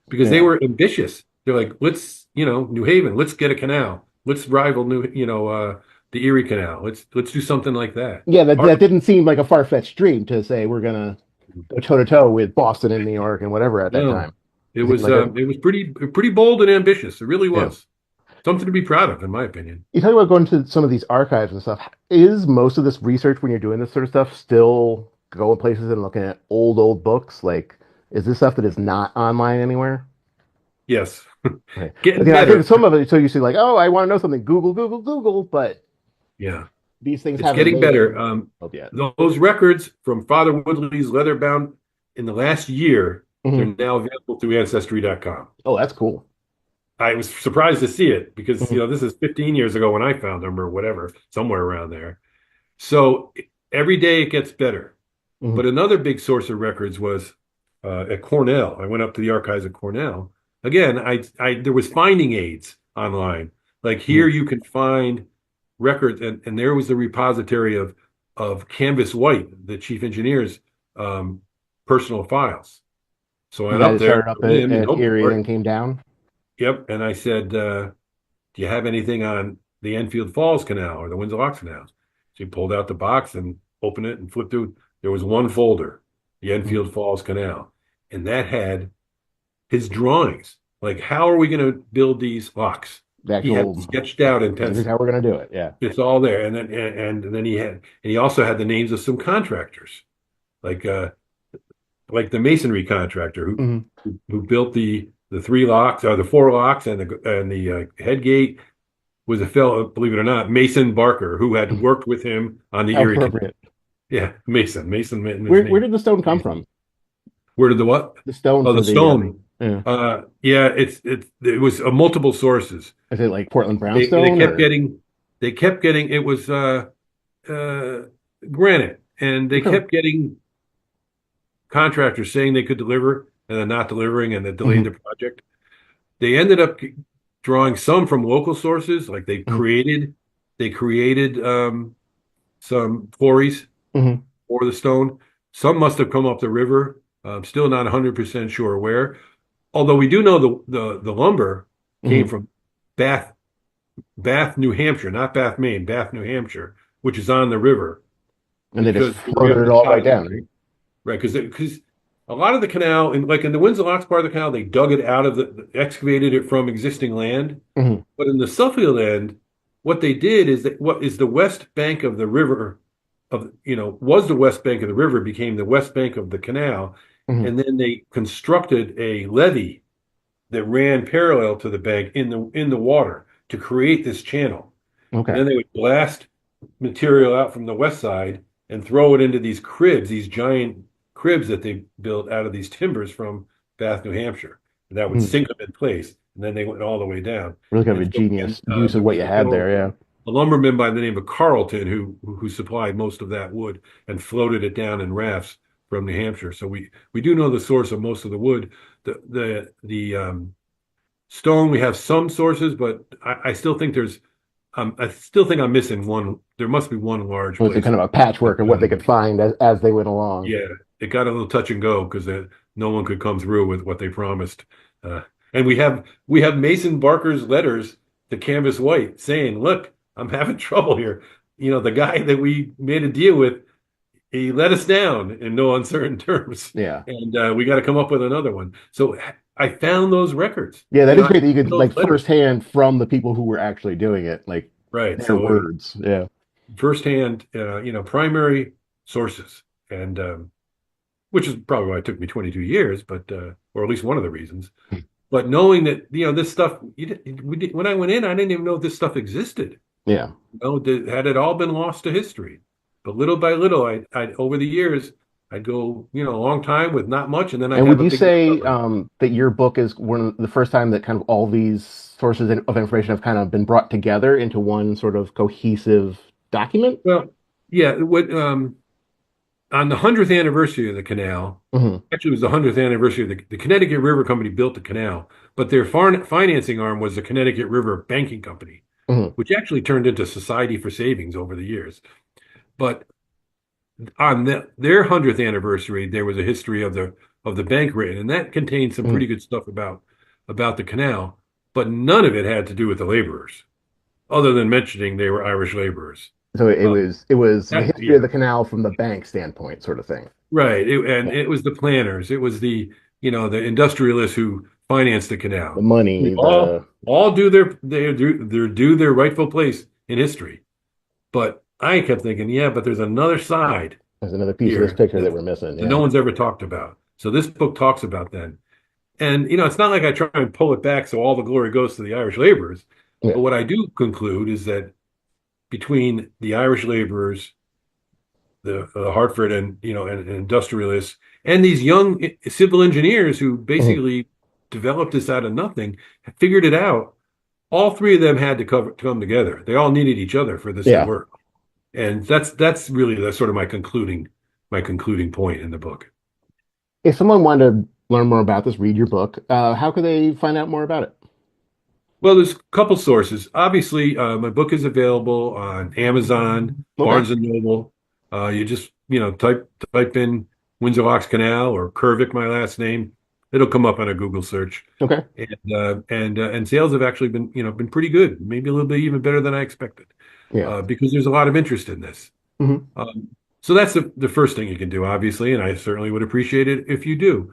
because they yeah, were ambitious. They're like, New Haven, let's get a canal. Let's rival the Erie Canal. Let's do something like that. yeah. That Hartford, didn't seem like a far-fetched dream to say we're gonna go toe to toe with Boston and New York and whatever at that no, time. It seemed like a it was pretty bold and ambitious. It really yeah. was something to be proud of, in my opinion. You talk about going to some of these archives and stuff. Is most of this research when you're doing this sort of stuff still going places and looking at old books? Like, is this stuff that is not online anywhere? Yes, Right. getting I think better. some of it, so you see, like, oh, I want to know something, Google, but Yeah, these things it's haven't getting made it better. yet. Those records from Father Woodley's leather bound in the last year, they're Hmm. now available through Ancestry.com. Oh, that's cool. I was surprised to see it because Hmm. this is 15 years ago when I found them or whatever, somewhere around there. So every day it gets better. Hmm. But another big source of records was at Cornell. I went up to the archives at Cornell. Again, there was finding aids online. Like Hmm. here you can find records, and there was the repository of Canvas White, the chief engineer's um, personal files. So I You went up guys there started up with him and at opened Erie and it. then came down. Yep, and I said, "Do you have anything on the Enfield Falls Canal or the Windsor Locks Canal?" She pulled out the box and opened it and flipped through. There was one folder, the Mhm. Enfield Falls Canal, and that had his drawings. Like, how are we going to build these locks? The He had actual, it sketched out in here's pencil. how we're gonna do it. Yeah. It's all there, and then he also had the names of some contractors, like like the masonry contractor Hmm. who built the three locks or the four locks and the head gate was a fellow, believe it or not, Mason Barker, who had worked with him on the How Erie Canal. appropriate. Yeah, Mason meant his Where name. did the stone come Mason. from? Where did the what? The stone Oh, for the the stone. yeah. Yeah, it was multiple sources. Is it like Portland They brownstone kept or getting it was uh granite, and they okay? kept getting contractors saying they could deliver and then not delivering, and that delayed Hmm. the project. They ended up drawing some from local sources, like Hmm. they created some quarries Hmm. for the stone. Some must have come up the river. Still not 100% sure where. Although we do know the lumber came Hmm. from Bath, New Hampshire, not Bath, Maine, Bath, New Hampshire, which is on the river And they just because we were floated having it the all the way tide, down. right? Right, because a lot of the canal, in the Windsor Locks part of the canal, they dug it out of excavated it from existing land. Hmm. But in the Suffield end, what they did is that what is the west bank of the river was the west bank of the river became the west bank of the canal, Hmm. and then they constructed a levee that ran parallel to the bank in the water to create this channel. And Okay. then they would blast material out from the west side and throw it into these cribs, these giant cribs that they built out of these timbers from Bath, New Hampshire. And that would Hmm. sink them in place. And then they went all the way down. Really kind of And a so again, genius use of there what was you a had fellow, there. Yeah. a lumberman by the name of Carleton who supplied most of that wood and floated it down in rafts from New Hampshire. So we do know the source of most of the wood. The stone, we have some sources, but I still think I still think I'm missing one. There must be one large It was a place. kind of a patchwork of what they Um, could find as they went along. yeah, it got a little touch and go because no one could come through with what they promised. Uh, and we have Mason Barker's letters to Canvas White saying, "Look, I'm having trouble here. The guy that we made a deal with, he let us down in no uncertain terms, Yeah. and we got to come up with another one." So I found those records. Yeah, that is I great that you found could those like letters. firsthand from the people who were actually doing it, like Right. their So words. Yeah. firsthand, primary sources, and which is probably why it took me 22 years, but or at least one of the reasons. But knowing that this stuff, when I went in, I didn't even know this stuff existed. Yeah. Had it all been lost to history? But little by little, I over the years, I'd go a long time with not much, and then I'd And have would a you big say discovery. that your book is one of the first time that kind of all these sources of information have kind of been brought together into one sort of cohesive document? Well, yeah. What On the 100th anniversary of the canal, Hmm. actually, it was the 100th anniversary of the Connecticut River Company built the canal, but their financing arm was the Connecticut River Banking Company, Hmm. which actually turned into Society for Savings over the years. But on their 100th anniversary, there was a history of the bank written, and that contained some Hmm. pretty good stuff about the canal, but none of it had to do with the laborers, other than mentioning they were Irish laborers. So it Uh, was the history of yeah, the canal from the bank standpoint, sort of thing. right. And Yeah. it was the planners, it was the industrialists who financed the The canal. They money, the all do their rightful place in history. But I kept thinking, yeah, but there's another side there's another piece of this here picture that we're missing. that no Yeah. one's ever talked about. So this book talks about that. And it's not like I try and pull it back so all the glory goes to the Irish laborers. Yeah. But what I do conclude is that between the Irish laborers, the Hartford and industrialists, and these young civil engineers who Mhm. basically developed this out of nothing, figured it out. All three of them had to come together. They all needed each other for this to Yeah. work. And that's really sort of my concluding point in the book. If someone wanted to learn more about this, read your book, how could they find out more about it? Well, there's a couple sources. Obviously, my book is available on Amazon, Okay. Barnes and Noble. You just type in Windsor Locks Canal or Kervick, my last name. It'll come up on a Google search. Okay. And sales have actually been pretty good, maybe a little bit even better than I expected, Yeah. because there's a lot of interest in this. Hmm. So that's the first thing you can do, obviously, and I certainly would appreciate it if you do.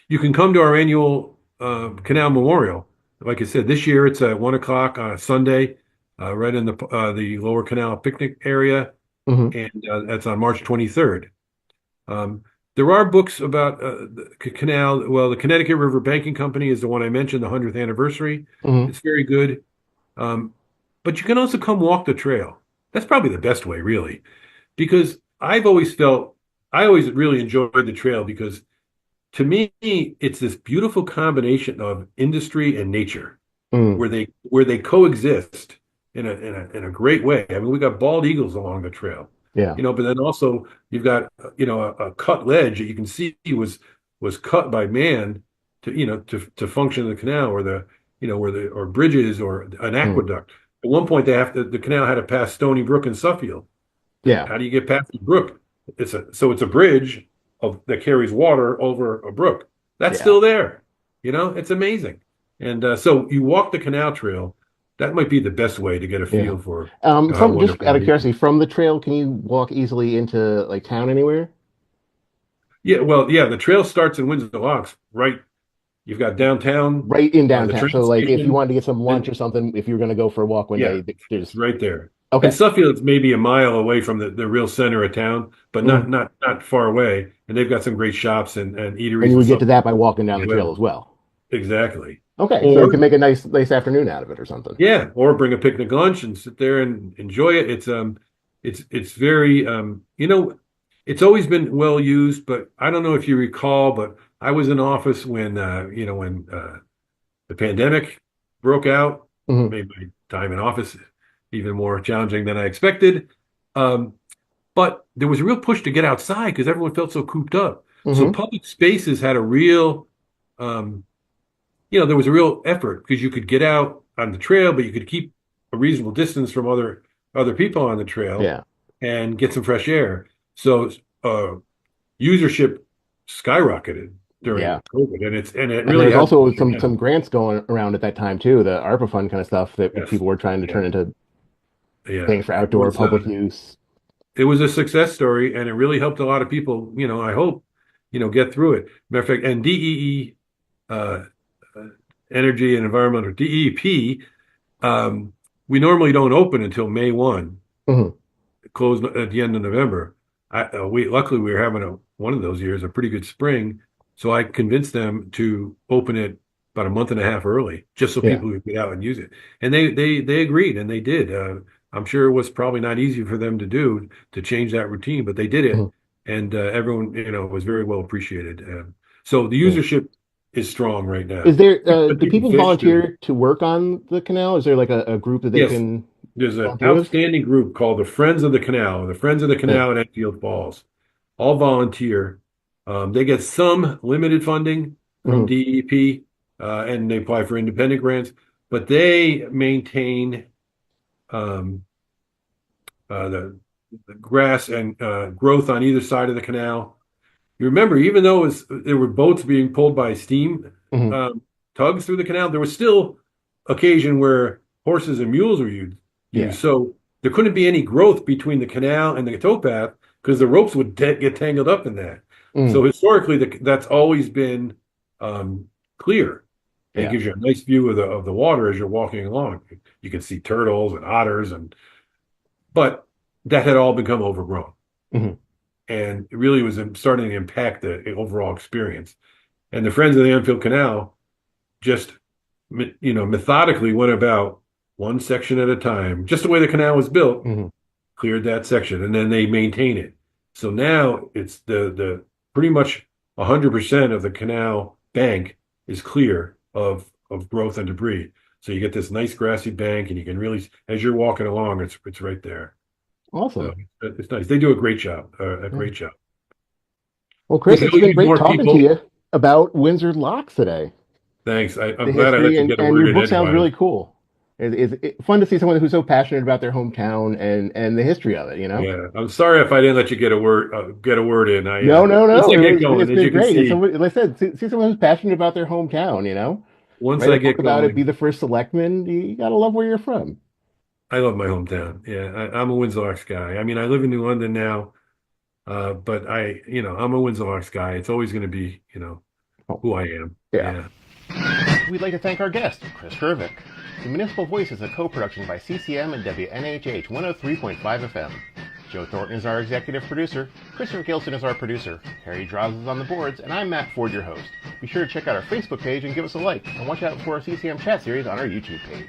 You can come to our annual Canal Memorial. Like I said, this year it's at 1 o'clock on a Sunday, right in the Lower Canal picnic area, Hmm. and that's on March 23rd. Um, There are books about the canal. Well, the Connecticut River Banking Company is the one I mentioned, the 100th anniversary. Hmm. It's very good. Um, but you can also come walk the trail. That's probably the best way, really, because I always really enjoyed the trail because to me, it's this beautiful combination of industry and nature Mm. where they coexist in a great way. I mean, we got bald eagles along the trail, Yeah. but then also you've got a cut ledge that you can see was cut by man to to function in the canal or where the or bridges or an Mm. aqueduct. At one point, the canal had to pass Stony Brook and Suffield. Yeah. How do you get past the brook? It's a bridge that carries water over a brook. That's Yeah. still there. It's amazing. And so you walk the canal trail. That might be the best way to get a Yeah. feel for how From just wonderful out it of is. curiosity, from the trail, can you walk easily into like town anywhere? Yeah, well, yeah, the trail starts in Windsor Locks, right? You've got downtown, Right in the downtown. train So like if you station, wanted to get some lunch or and something, if you were going to go for a walk one yeah, day, it's there's right there. And okay. Suffield's maybe a mile away from the real center of town, but Mm. not far away. And they've got some great shops and And eateries you and would get stuff to that by walking down as the trail well. as well. Exactly. Okay, so you can Or make a nice afternoon out of it or something. yeah, or bring a picnic lunch and sit there and enjoy it. It's very it's always been well used, but I don't know if you recall, but I was in office when when the pandemic broke out. Hmm. Made my time in office even more challenging than I expected. Um, but there was a real push to get outside because everyone felt so cooped up. So Hmm. public spaces had a real um, there was a real effort because you could get out on the trail, but you could keep a reasonable distance from other people on the trail Yeah. and get some fresh air. So usership skyrocketed during Yeah. COVID, and it And there really was has also been some now. grants going around at that time too, the ARPA fund kind of stuff that Yes, people were trying to yeah, turn into yeah. things for outdoor public use. It was a success story, and it really helped a lot of people. I hope get through it. Matter of fact, and DEE, uh, uh, Energy and Environmental DEP. Um, we normally don't open until May 1, Hmm. close at the end of November. We luckily we were having one of those years, a pretty good spring, so I convinced them to open it about a month and a half early, just so Yeah. people could get out and use it. And they agreed, and they did. I'm sure it was probably not easy for them to do to change that routine, but they did Hmm. it, and everyone was very well appreciated. So the Yeah. usership is strong right Is now. there do People people fish too. volunteer to work on the canal? Is there like a group that they Yes, can there's an volunteer with? outstanding group called the Friends of the Canal, the Friends of the Yeah. Canal at Enfield Falls. All volunteer. They get some limited funding from Hmm. DEP, and they apply for independent grants, but they maintain um, the grass and growth on either side of the canal. You remember, even though there were boats being pulled by steam Hmm. um, tugs through the canal, there was still occasion where horses and mules were Yeah. used. So there couldn't be any growth between the canal and the towpath because the ropes would get tangled up in that. So Mm. historically, that's always been clear, and it Yeah. gives you a nice view of the water as you're walking along. You can see turtles and otters, but that had all become overgrown, Hmm. and it really was starting to impact the overall experience. And the Friends of the Anfield Canal just methodically went about one section at a time, just the way the canal was built, Hmm. cleared that section, and then they maintain it. So now it's the pretty much 100% of the canal bank is clear of growth and debris. So you get this nice grassy bank, and you can really, as you're walking along, it's right there. So Awesome. it's nice. They do a great job, a Yeah. great job. Well, We Chris, can it's always been use great more talking to people. you about Windsor locks today. Thanks. I'm The glad I history let you get a and your word in book sounds edgewise. really cool. It's fun to see someone who's so passionate about their hometown and the history of it, you know? Yeah, I'm sorry if I didn't let you get a word in. No, no, Once no. I get It's going, as been you can great. It's see, somebody, like I said, see someone who's passionate about their hometown, you know? once Write I a book get about it, be going, the first selectman. You gotta love where you're from. I love my hometown. Yeah, I'm a Windsor guy. I mean, I live in New London now, but I'm a Windsor guy. It's always going to be, Oh, who I am. yeah. Yeah. We'd like to thank our guest, Chris Hervick. The Municipal Voice is a co-production by CCM and WNHH 103.5 FM. Joe Thornton is our executive producer. Christopher Gilson is our producer. Harry Draws is on the boards, and I'm Matt Ford, your host. Be sure to check out our Facebook page and give us a like, and watch out for our CCM chat series on our YouTube page.